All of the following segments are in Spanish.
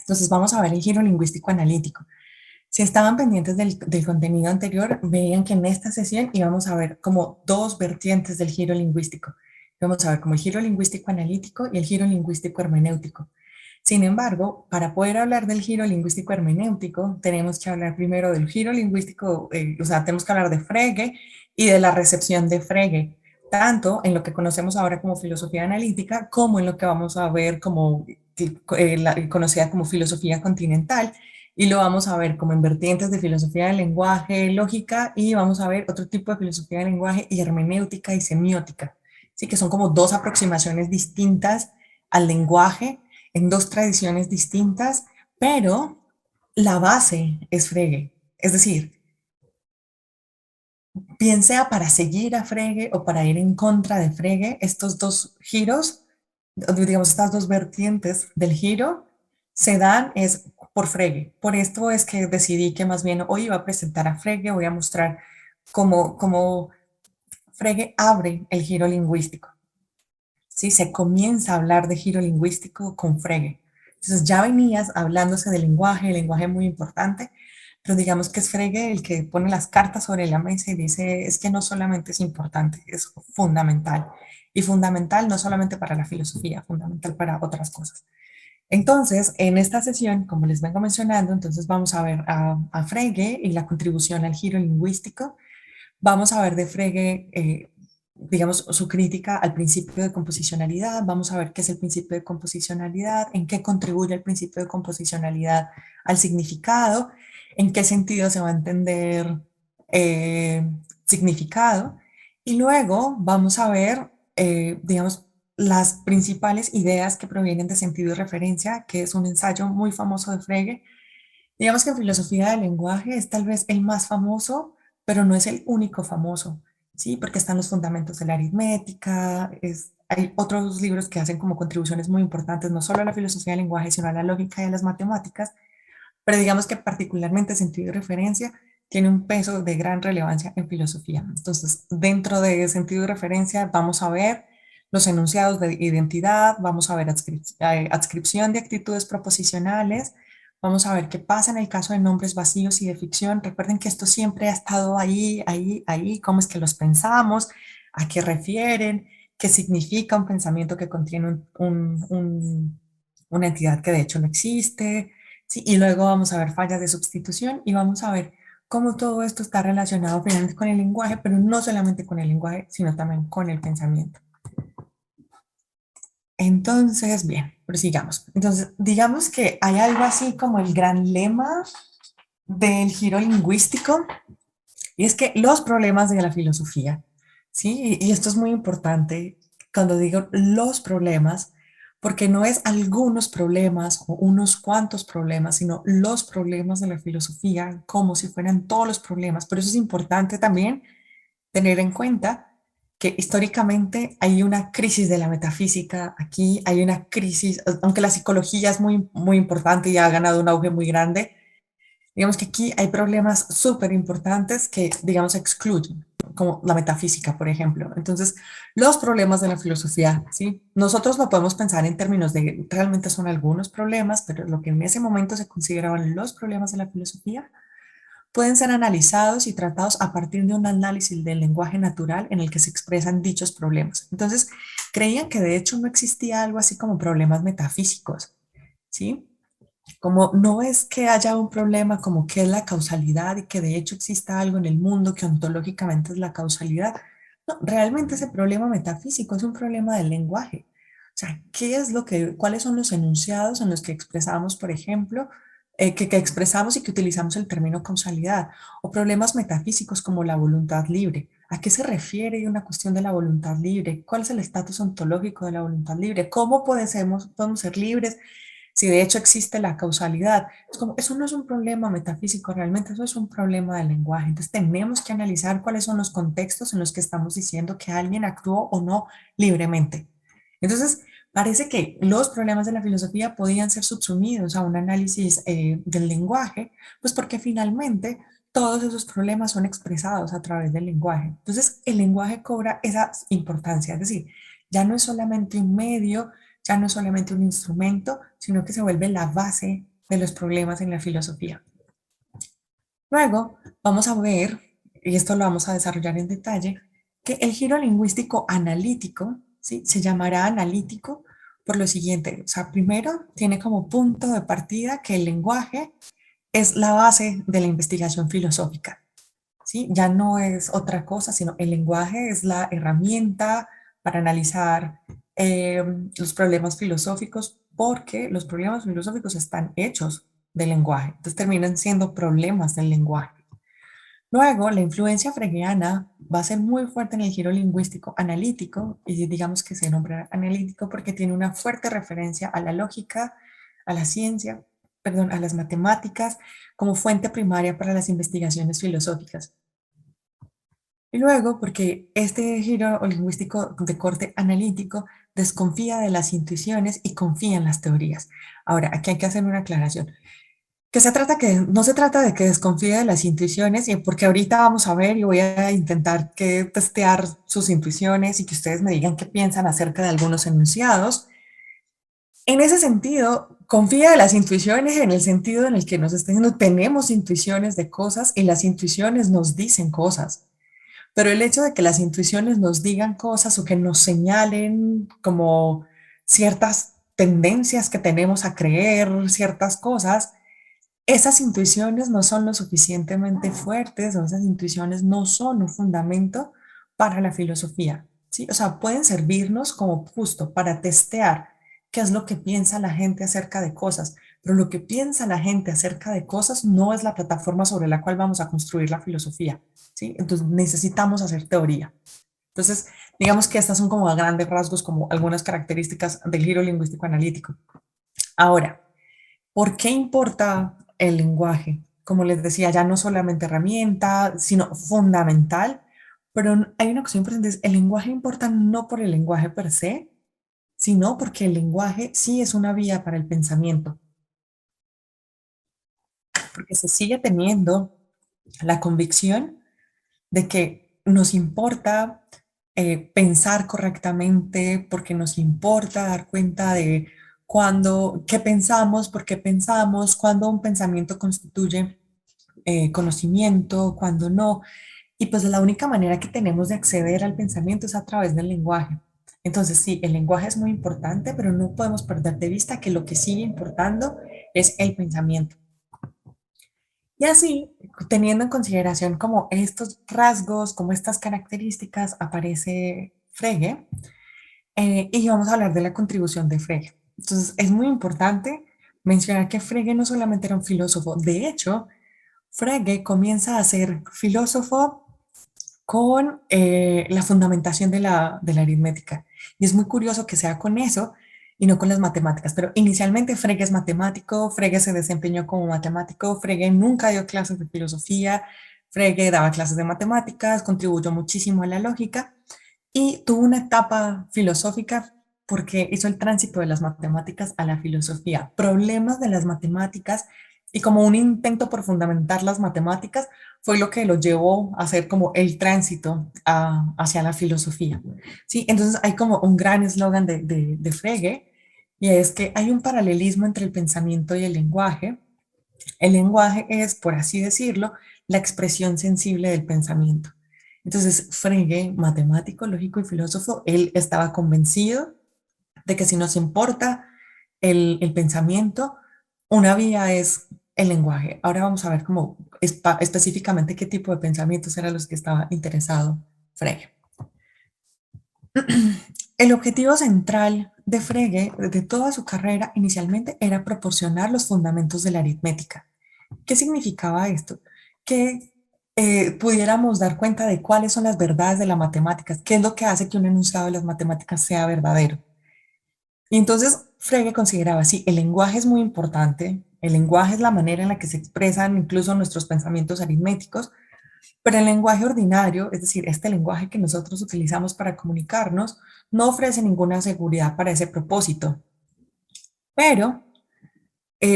Entonces vamos a ver el giro lingüístico analítico. Si estaban pendientes del contenido anterior, veían que en esta sesión íbamos a ver como dos vertientes del giro lingüístico. Vamos a ver como el giro lingüístico analítico y el giro lingüístico hermenéutico. Sin embargo, para poder hablar del giro lingüístico hermenéutico, tenemos que hablar primero del giro lingüístico, o sea, tenemos que hablar de Frege y de la recepción de Frege, tanto en lo que conocemos ahora como filosofía analítica, como en lo que vamos a ver como conocida como filosofía continental, y lo vamos a ver como en vertientes de filosofía del lenguaje, lógica, y vamos a ver otro tipo de filosofía del lenguaje y hermenéutica y semiótica, ¿sí? Que son como dos aproximaciones distintas al lenguaje en dos tradiciones distintas, pero la base es Frege. Es decir, bien sea para seguir a Frege o para ir en contra de Frege, estos dos giros, digamos, estas dos vertientes del giro se dan es por Frege. Por esto es que decidí que más bien hoy iba a presentar a Frege, voy a mostrar cómo Frege abre el giro lingüístico. ¿Sí? Se comienza a hablar de giro lingüístico con Frege. Entonces ya venías hablándose de lenguaje, el lenguaje muy importante, pero digamos que es Frege el que pone las cartas sobre la mesa y dice, es que no solamente es importante, es fundamental. Y fundamental no solamente para la filosofía, fundamental para otras cosas. Entonces, en esta sesión, como les vengo mencionando, entonces vamos a ver a Frege y la contribución al giro lingüístico. Vamos a ver de Frege, digamos, su crítica al principio de composicionalidad. Vamos a ver qué es el principio de composicionalidad, en qué contribuye el principio de composicionalidad al significado, en qué sentido se va a entender eh, significado. Y luego vamos a ver, digamos, las principales ideas que provienen de sentido y referencia, que es un ensayo muy famoso de Frege. Digamos que en filosofía del lenguaje es tal vez el más famoso, pero no es el único famoso, ¿sí? Porque están los fundamentos de la aritmética, hay otros libros que hacen como contribuciones muy importantes, no solo a la filosofía del lenguaje, sino a la lógica y a las matemáticas, pero digamos que particularmente sentido y referencia tiene un peso de gran relevancia en filosofía. Entonces, dentro de sentido y referencia vamos a ver los enunciados de identidad, vamos a ver adscripción de actitudes proposicionales, vamos a ver qué pasa en el caso de nombres vacíos y de ficción. Recuerden que esto siempre ha estado ahí, ahí, ahí, cómo es que los pensamos, a qué refieren, qué significa un pensamiento que contiene una entidad que de hecho no existe. Sí, y luego vamos a ver fallas de sustitución y vamos a ver cómo todo esto está relacionado finalmente con el lenguaje, pero no solamente con el lenguaje, sino también con el pensamiento. Entonces, bien, prosigamos. Entonces, digamos que hay algo así como el gran lema del giro lingüístico, y es que los problemas de la filosofía, ¿sí? Y esto es muy importante cuando digo los problemas, porque no es algunos problemas o unos cuantos problemas, sino los problemas de la filosofía, como si fueran todos los problemas. Por eso es importante también tener en cuenta que históricamente hay una crisis de la metafísica, aquí hay una crisis, aunque la psicología es muy, muy importante y ha ganado un auge muy grande. Digamos que aquí hay problemas súper importantes que, digamos, excluyen, como la metafísica, por ejemplo. Entonces, los problemas de la filosofía, ¿sí? Nosotros lo podemos pensar en términos de, realmente son algunos problemas, pero lo que en ese momento se consideraban los problemas de la filosofía, pueden ser analizados y tratados a partir de un análisis del lenguaje natural en el que se expresan dichos problemas. Entonces, creían que de hecho no existía algo así como problemas metafísicos, ¿sí? Como no es que haya un problema como qué es la causalidad y que de hecho exista algo en el mundo que ontológicamente es la causalidad. No, realmente ese problema metafísico es un problema del lenguaje. O sea, ¿qué es lo que, cuáles son los enunciados en los que expresamos, por ejemplo, que expresamos y que utilizamos el término causalidad? O problemas metafísicos como la voluntad libre. ¿A qué se refiere una cuestión de la voluntad libre? ¿Cuál es el estatus ontológico de la voluntad libre? ¿Cómo podemos ser libres si de hecho existe la causalidad? Es como, eso no es un problema metafísico, realmente eso es un problema del lenguaje. Entonces tenemos que analizar cuáles son los contextos en los que estamos diciendo que alguien actuó o no libremente. Entonces, parece que los problemas de la filosofía podían ser subsumidos a un análisis del lenguaje, pues porque finalmente todos esos problemas son expresados a través del lenguaje. Entonces, el lenguaje cobra esa importancia, es decir, ya no es solamente un medio, ya no es solamente un instrumento, sino que se vuelve la base de los problemas en la filosofía. Luego vamos a ver, y esto lo vamos a desarrollar en detalle, que el giro lingüístico analítico, ¿sí? Se llamará analítico por lo siguiente. O sea, primero tiene como punto de partida que el lenguaje es la base de la investigación filosófica, ¿sí? Ya no es otra cosa, sino el lenguaje es la herramienta para analizar los problemas filosóficos, porque los problemas filosóficos están hechos del lenguaje, entonces terminan siendo problemas del lenguaje. Luego, la influencia fregeana va a ser muy fuerte en el giro lingüístico analítico, y digamos que se nombra analítico porque tiene una fuerte referencia a la lógica, a la ciencia, perdón, a las matemáticas como fuente primaria para las investigaciones filosóficas. Y luego, porque este giro lingüístico de corte analítico desconfía de las intuiciones y confía en las teorías. Ahora, aquí hay que hacer una aclaración. No se trata de que desconfíe de las intuiciones, y porque ahorita vamos a ver y voy a intentar que testear sus intuiciones y que ustedes me digan qué piensan acerca de algunos enunciados. En ese sentido, confía de las intuiciones en el sentido en el que nos está diciendo tenemos intuiciones de cosas y las intuiciones nos dicen cosas. Pero el hecho de que las intuiciones nos digan cosas o que nos señalen como ciertas tendencias que tenemos a creer ciertas cosas, esas intuiciones no son lo suficientemente fuertes, o esas intuiciones no son un fundamento para la filosofía, ¿sí? O sea, pueden servirnos como justo para testear qué es lo que piensa la gente acerca de cosas, pero lo que piensa la gente acerca de cosas no es la plataforma sobre la cual vamos a construir la filosofía, ¿sí? Entonces necesitamos hacer teoría. Entonces, digamos que estas son como a grandes rasgos como algunas características del giro lingüístico analítico. Ahora, ¿por qué importa el lenguaje? Como les decía, ya no solamente herramienta, sino fundamental, pero hay una cuestión presente, es el lenguaje importa no por el lenguaje per se, sino porque el lenguaje sí es una vía para el pensamiento, porque se sigue teniendo la convicción de que nos importa pensar correctamente, porque nos importa dar cuenta de qué pensamos, por qué pensamos, cuándo un pensamiento constituye conocimiento, cuándo no. Y pues la única manera que tenemos de acceder al pensamiento es a través del lenguaje. Entonces, sí, el lenguaje es muy importante, pero no podemos perder de vista que lo que sigue importando es el pensamiento. Y así, teniendo en consideración como estos rasgos, como estas características, aparece Frege, y vamos a hablar de la contribución de Frege. Entonces, es muy importante mencionar que Frege no solamente era un filósofo, de hecho, Frege comienza a ser filósofo con la fundamentación de la aritmética. Y es muy curioso que sea con eso y no con las matemáticas. Pero inicialmente Frege es matemático, Frege se desempeñó como matemático, Frege nunca dio clases de filosofía, Frege daba clases de matemáticas, contribuyó muchísimo a la lógica y tuvo una etapa filosófica porque hizo el tránsito de las matemáticas a la filosofía. Problemas de las matemáticas y como un intento por fundamentar las matemáticas fue lo que lo llevó a hacer como el tránsito hacia la filosofía. ¿Sí? Entonces hay como un gran eslogan de Frege, y es que hay un paralelismo entre el pensamiento y el lenguaje. El lenguaje es, por así decirlo, la expresión sensible del pensamiento. Entonces, Frege, matemático, lógico y filósofo, él estaba convencido de que si nos importa el pensamiento, una vía es el lenguaje. Ahora vamos a ver cómo específicamente qué tipo de pensamientos eran los que estaba interesado Frege. El objetivo central de Frege, de toda su carrera, inicialmente era proporcionar los fundamentos de la aritmética. ¿Qué significaba esto? Que pudiéramos dar cuenta de cuáles son las verdades de las matemáticas, qué es lo que hace que un enunciado de las matemáticas sea verdadero. Y entonces Frege consideraba, sí, el lenguaje es muy importante, el lenguaje es la manera en la que se expresan incluso nuestros pensamientos aritméticos, pero el lenguaje ordinario, es decir, este lenguaje que nosotros utilizamos para comunicarnos, no ofrece ninguna seguridad para ese propósito. Pero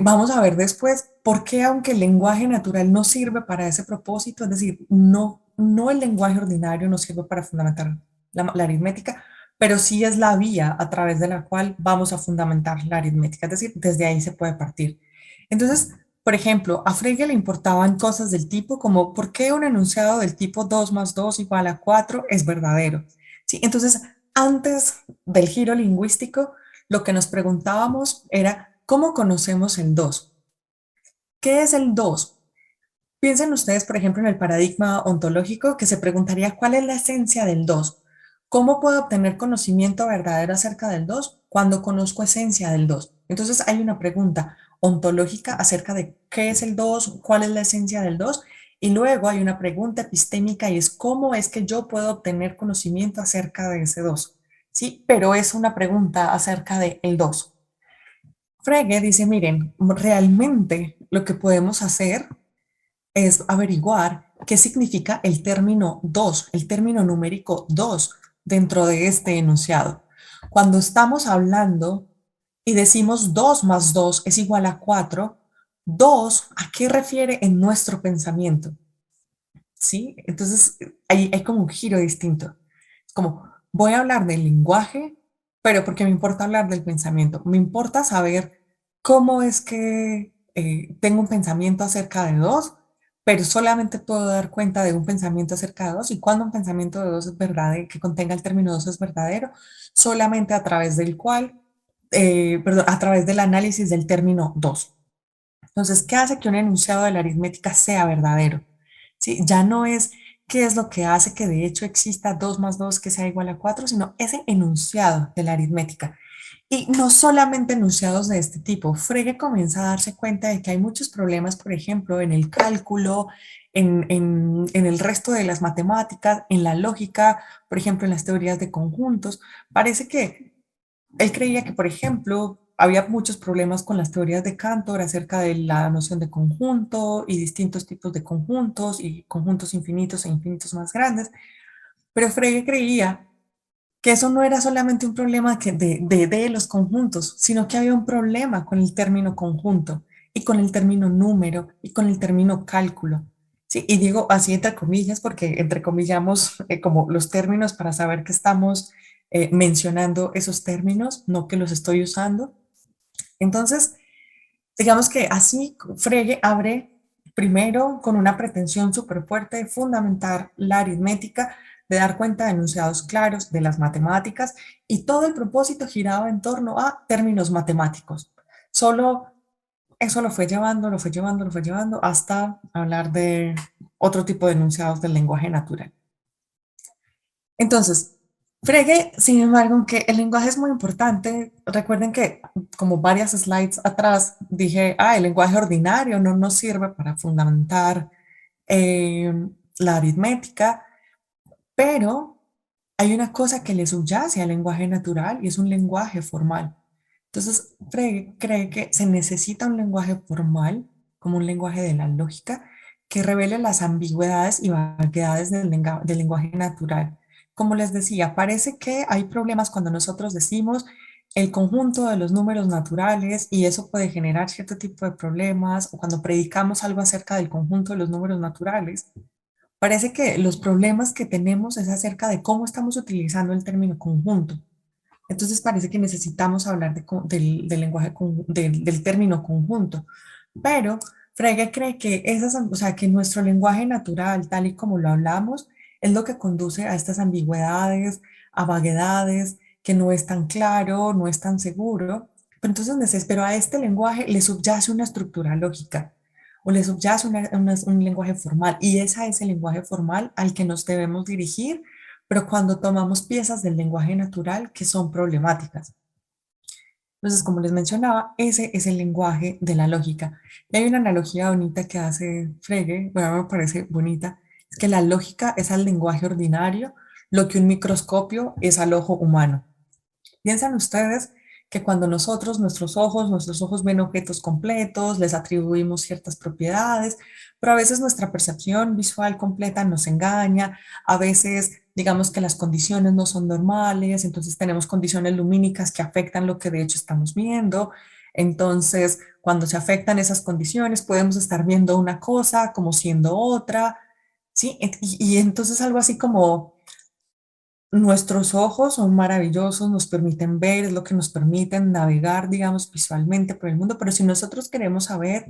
vamos a ver después por qué, aunque el lenguaje natural no sirve para ese propósito, es decir, no el lenguaje ordinario no sirve para fundamentar la aritmética, pero sí es la vía a través de la cual vamos a fundamentar la aritmética, es decir, desde ahí se puede partir. Entonces, por ejemplo, a Frege le importaban cosas del tipo como ¿por qué un enunciado del tipo 2 más 2 igual a 4 es verdadero? ¿Sí? Entonces, antes del giro lingüístico, lo que nos preguntábamos era ¿cómo conocemos el 2? ¿Qué es el 2? Piensen ustedes, por ejemplo, en el paradigma ontológico que se preguntaría ¿cuál es la esencia del 2? ¿Cómo puedo obtener conocimiento verdadero acerca del 2 cuando conozco esencia del 2? Entonces hay una pregunta ontológica acerca de qué es el 2, cuál es la esencia del 2, y luego hay una pregunta epistémica y es cómo es que yo puedo obtener conocimiento acerca de ese 2. Sí, pero es una pregunta acerca de el 2. Frege dice, miren, realmente lo que podemos hacer es averiguar qué significa el término 2, el término numérico 2 dentro de este enunciado. Cuando estamos hablando y decimos 2 más 2 es igual a 4, 2, ¿a qué refiere en nuestro pensamiento? ¿Sí? Entonces, hay como un giro distinto. Es como, voy a hablar del lenguaje, pero porque me importa hablar del pensamiento. Me importa saber cómo es que tengo un pensamiento acerca de dos, pero solamente puedo dar cuenta de un pensamiento acerca de dos y cuando un pensamiento de dos es verdadero, que contenga el término dos es verdadero, solamente a través del cual, perdón, a través del análisis del término dos. Entonces, ¿qué hace que un enunciado de la aritmética sea verdadero? ¿Sí? Ya no es qué es lo que hace que de hecho exista 2 más 2 que sea igual a 4, sino ese enunciado de la aritmética. Y no solamente enunciados de este tipo. Frege comienza a darse cuenta de que hay muchos problemas, por ejemplo, en el cálculo, en el resto de las matemáticas, en la lógica, por ejemplo, en las teorías de conjuntos. Parece que él creía que, por ejemplo, había muchos problemas con las teorías de Cantor acerca de la noción de conjunto y distintos tipos de conjuntos y conjuntos infinitos e infinitos más grandes, pero Frege creía que eso no era solamente un problema de los conjuntos, sino que había un problema con el término conjunto y con el término número y con el término cálculo. Sí, y digo así entre comillas porque entrecomillamos como los términos para saber que estamos mencionando esos términos, no que los estoy usando. Entonces, digamos que así Frege abre primero con una pretensión súper fuerte de fundamentar la aritmética, de dar cuenta de enunciados claros de las matemáticas y todo el propósito giraba en torno a términos matemáticos. Solo eso lo fue llevando, lo fue llevando, lo fue llevando hasta hablar de otro tipo de enunciados del lenguaje natural. Entonces, Frege, sin embargo, aunque el lenguaje es muy importante, recuerden que como varias slides atrás dije, el lenguaje ordinario no nos sirve para fundamentar eh, la aritmética, pero hay una cosa que le subyace al lenguaje natural y es un lenguaje formal. Entonces, Frege cree que se necesita un lenguaje formal, como un lenguaje de la lógica, que revele las ambigüedades y vaguedades del lenguaje natural. Como les decía, parece que hay problemas cuando nosotros decimos el conjunto de los números naturales y eso puede generar cierto tipo de problemas, o cuando predicamos algo acerca del conjunto de los números naturales. Parece que los problemas que tenemos es acerca de cómo estamos utilizando el término conjunto. Entonces parece que necesitamos hablar del lenguaje, del término conjunto. Pero Frege cree que o sea, que nuestro lenguaje natural, tal y como lo hablamos, es lo que conduce a estas ambigüedades, a vaguedades, que no es tan claro, no es tan seguro. Pero entonces, pero a este lenguaje le subyace una estructura lógica o le subyace un lenguaje formal y ese es el lenguaje formal al que nos debemos dirigir, pero cuando tomamos piezas del lenguaje natural que son problemáticas. Entonces, como les mencionaba, ese es el lenguaje de la lógica. Y hay una analogía bonita que hace Frege, bueno, me parece bonita, es que la lógica es al lenguaje ordinario lo que un microscopio es al ojo humano. Piensan ustedes que cuando nuestros ojos ven objetos completos, les atribuimos ciertas propiedades, pero a veces nuestra percepción visual completa nos engaña, a veces digamos que las condiciones no son normales, entonces tenemos condiciones lumínicas que afectan lo que de hecho estamos viendo. Entonces, cuando se afectan esas condiciones, podemos estar viendo una cosa como siendo otra, ¿sí? Y entonces algo así como Nuestros ojos son maravillosos, nos permiten ver, es lo que nos permiten navegar, digamos, visualmente por el mundo, pero si nosotros queremos saber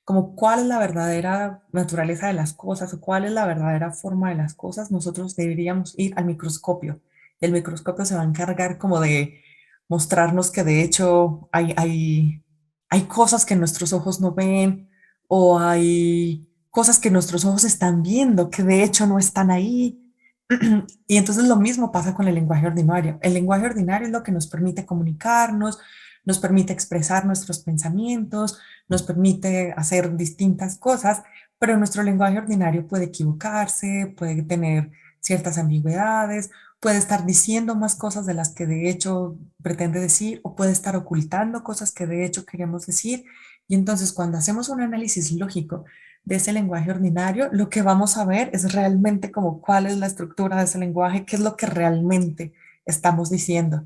como cuál es la verdadera naturaleza de las cosas o cuál es la verdadera forma de las cosas, nosotros deberíamos ir al microscopio. El microscopio se va a encargar como de mostrarnos que de hecho hay cosas que nuestros ojos no ven o hay cosas que nuestros ojos están viendo que de hecho no están ahí. Y entonces lo mismo pasa con el lenguaje ordinario. El lenguaje ordinario es lo que nos permite comunicarnos, nos permite expresar nuestros pensamientos, nos permite hacer distintas cosas, pero nuestro lenguaje ordinario puede equivocarse, puede tener ciertas ambigüedades, puede estar diciendo más cosas de las que de hecho pretende decir o puede estar ocultando cosas que de hecho queremos decir. Y entonces cuando hacemos un análisis lógico de ese lenguaje ordinario, lo que vamos a ver es realmente como cuál es la estructura de ese lenguaje, qué es lo que realmente estamos diciendo.